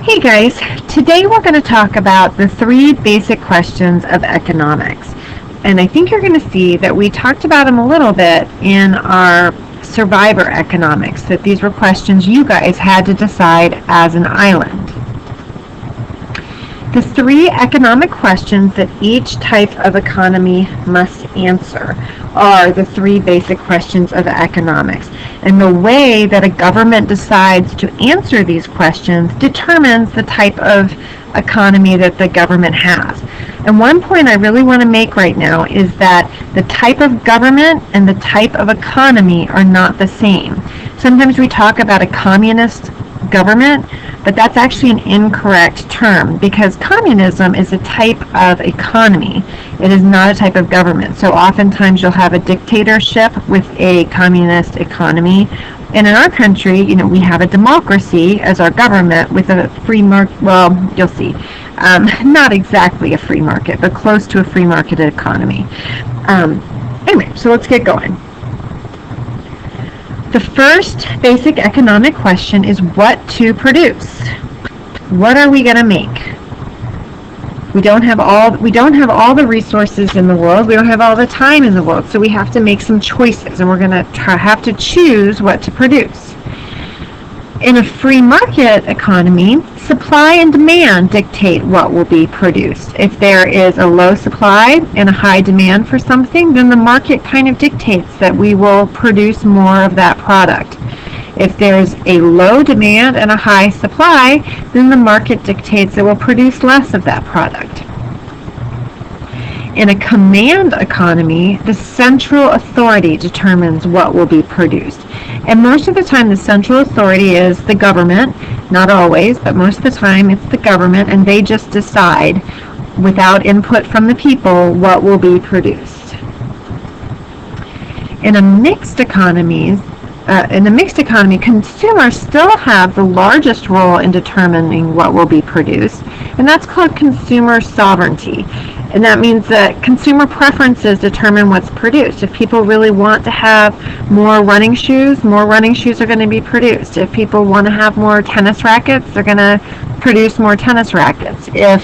Hey guys, today we're going to talk about the three basic questions of economics. And I think you're going to see that we talked about them a little bit in our survivor economics, that these were questions you guys had to decide as an island. The three economic questions that each type of economy must answer are the three basic questions of economics. And the way that a government decides to answer these questions determines the type of economy that the government has. And one point I really want to make right now is that the type of government and the type of economy are not the same. Sometimes we talk about a communist government, but that's actually an incorrect term because communism is a type of economy. It is not a type of government. So oftentimes you'll have a dictatorship with a communist economy. And in our country, we have a democracy as our government with a free market, well, you'll see, not exactly a free market, but close to a free market economy. Anyway, so let's get going. The first basic economic question is what to produce. What are we going to make? We don't have all the resources in the world. We don't have all the time in the world. So we have to make some choices, and we're going to have to choose what to produce. In a free market economy, supply and demand dictate what will be produced. If there is a low supply and a high demand for something, then the market kind of dictates that we will produce more of that product. If there's a low demand and a high supply, then the market dictates that we'll produce less of that product. In a command economy, the central authority determines what will be produced. And most of the time the central authority is the government, not always, but most of the time it's the government, and they just decide without input from the people what will be produced. In a mixed economy, consumers still have the largest role in determining what will be produced, and that's called consumer sovereignty. And that means that consumer preferences determine what's produced. If people really want to have more running shoes are going to be produced. If people want to have more tennis rackets, they're going to produce more tennis rackets. If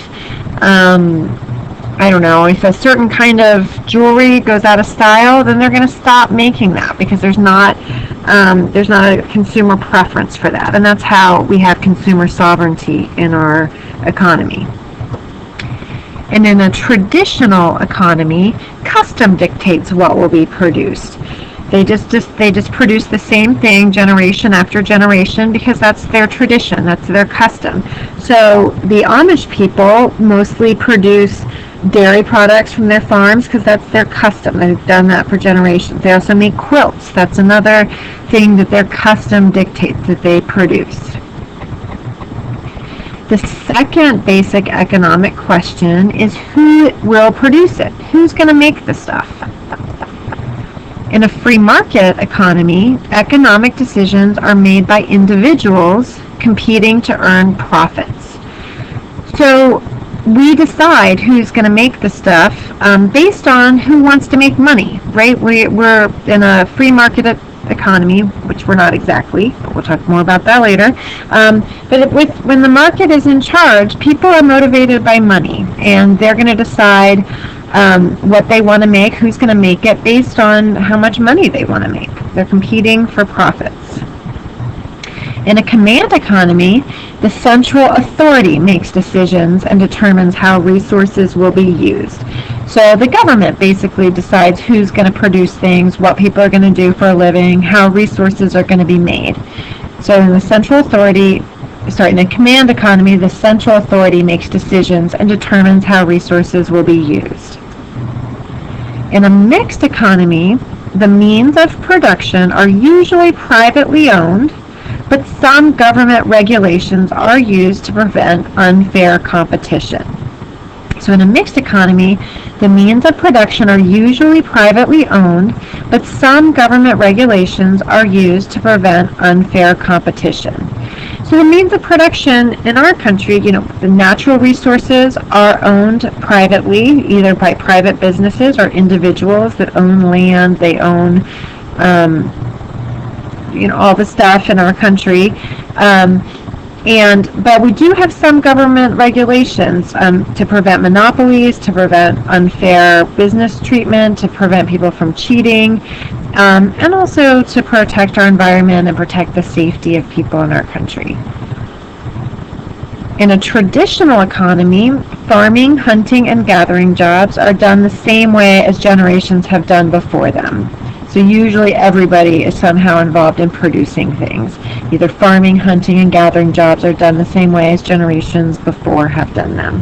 if a certain kind of jewelry goes out of style, then they're going to stop making that because there's not a consumer preference for that. And that's how we have consumer sovereignty in our economy. And in a traditional economy, custom dictates what will be produced. They just produce the same thing generation after generation because that's their tradition, that's their custom. So the Amish people mostly produce dairy products from their farms because that's their custom. They've done that for generations. They also make quilts. That's another thing that their custom dictates that they produce. The second basic economic question is who will produce it? Who's going to make the stuff? In a free market economy, economic decisions are made by individuals competing to earn profits. So we decide who's going to make the stuff based on who wants to make money, right? We're in a free market economy, which we're not exactly, but we'll talk more about that later. But when the market is in charge, people are motivated by money, and they're going to decide what they want to make, who's going to make it, based on how much money they want to make. They're competing for profits. In a command economy, the central authority makes decisions and determines how resources will be used. So the government basically decides who's going to produce things, what people are going to do for a living, how resources are going to be made. So in a command economy, the central authority makes decisions and determines how resources will be used. In a mixed economy, the means of production are usually privately owned, but some government regulations are used to prevent unfair competition. So in a mixed economy, the means of production are usually privately owned, but some government regulations are used to prevent unfair competition. So the means of production in our country, the natural resources are owned privately, either by private businesses or individuals that own land, they own all the stuff in our country. But we do have some government regulations to prevent monopolies, to prevent unfair business treatment, to prevent people from cheating, and also to protect our environment and protect the safety of people in our country. In a traditional economy, farming, hunting, and gathering jobs are done the same way as generations have done before them. So usually everybody is somehow involved in producing things. Either farming, hunting, and gathering jobs are done the same way as generations before have done them.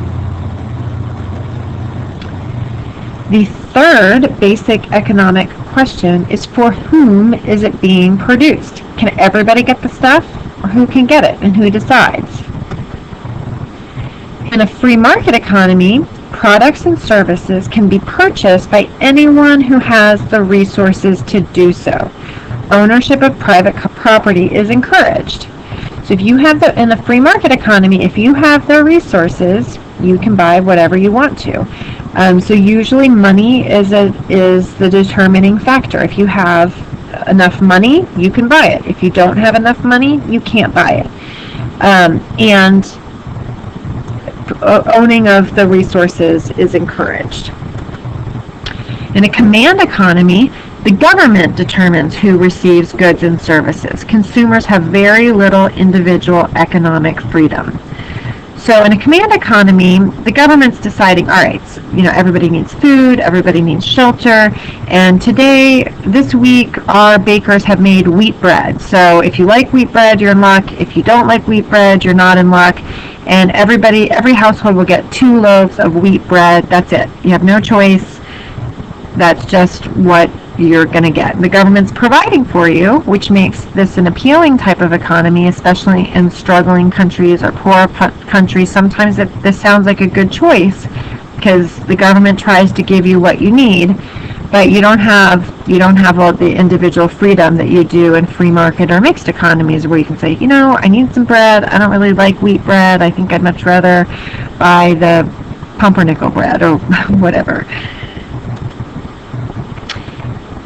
The third basic economic question is, for whom is it being produced? Can everybody get the stuff, or who can get it and who decides? In a free market economy, products and services can be purchased by anyone who has the resources to do so. Ownership of private property is encouraged. So if you have in a free market economy, if you have the resources, you can buy whatever you want to. So usually money is the determining factor. If you have enough money, you can buy it. If you don't have enough money, you can't buy it. And owning of the resources is encouraged. In a command economy, the government determines who receives goods and services. Consumers have very little individual economic freedom. So in a command economy, the government's deciding, all right, everybody needs food, everybody needs shelter, and this week, our bakers have made wheat bread. So if you like wheat bread, you're in luck. If you don't like wheat bread, you're not in luck. And every household will get 2 loaves of wheat bread. That's it. You have no choice. That's just what you're going to get. The government's providing for you, which makes this an appealing type of economy, especially in struggling countries or poor countries. Sometimes this sounds like a good choice because the government tries to give you what you need, but you don't have all the individual freedom that you do in free market or mixed economies, where you can say, I need some bread. I don't really like wheat bread. I think I'd much rather buy the pumpernickel bread or whatever.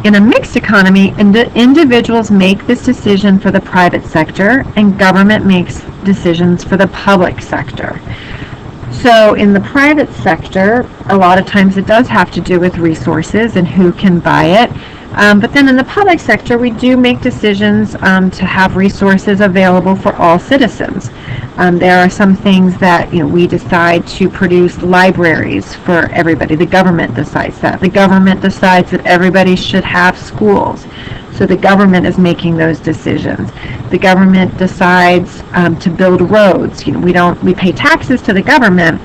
In a mixed economy, individuals make this decision for the private sector, and government makes decisions for the public sector. So in the private sector, a lot of times it does have to do with resources and who can buy it. But then in the public sector, we do make decisions to have resources available for all citizens. There are some things that we decide to produce libraries for everybody. The government decides that. The government decides that everybody should have schools. So the government is making those decisions. The government decides to build roads. We pay taxes to the government,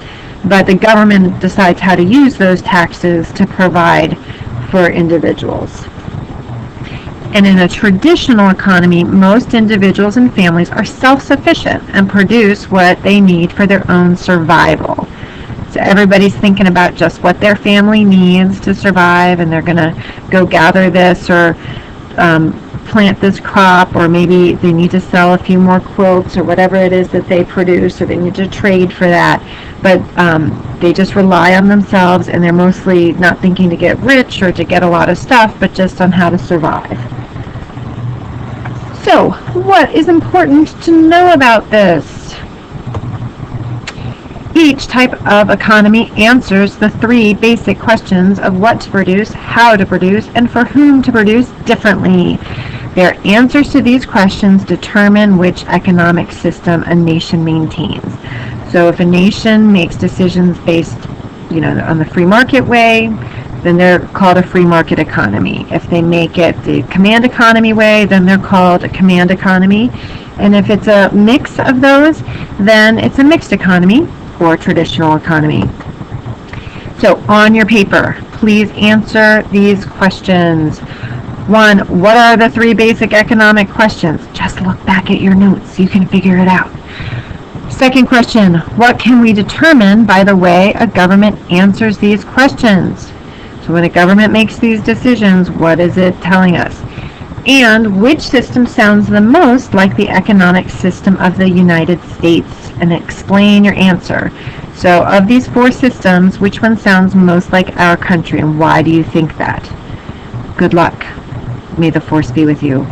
but the government decides how to use those taxes to provide for individuals. And in a traditional economy, most individuals and families are self-sufficient and produce what they need for their own survival. So everybody's thinking about just what their family needs to survive, and they're going to go gather this or plant this crop, or maybe they need to sell a few more quilts or whatever it is that they produce, or they need to trade for that. But they just rely on themselves, and they're mostly not thinking to get rich or to get a lot of stuff, but just on how to survive. So, what is important to know about this? Each type of economy answers the 3 basic questions of what to produce, how to produce, and for whom to produce differently. Their answers to these questions determine which economic system a nation maintains. So if a nation makes decisions based, on the free market way, then they're called a free market economy. If they make it the command economy way, then they're called a command economy. And if it's a mix of those, then it's a mixed economy or traditional economy. So on your paper, please answer these questions. 1, what are the 3 basic economic questions? Just look back at your notes. You can figure it out. Second question, what can we determine by the way a government answers these questions? So when a government makes these decisions, what is it telling us? And which system sounds the most like the economic system of the United States? And explain your answer. So of these 4 systems, which one sounds most like our country, and why do you think that? Good luck. May the force be with you.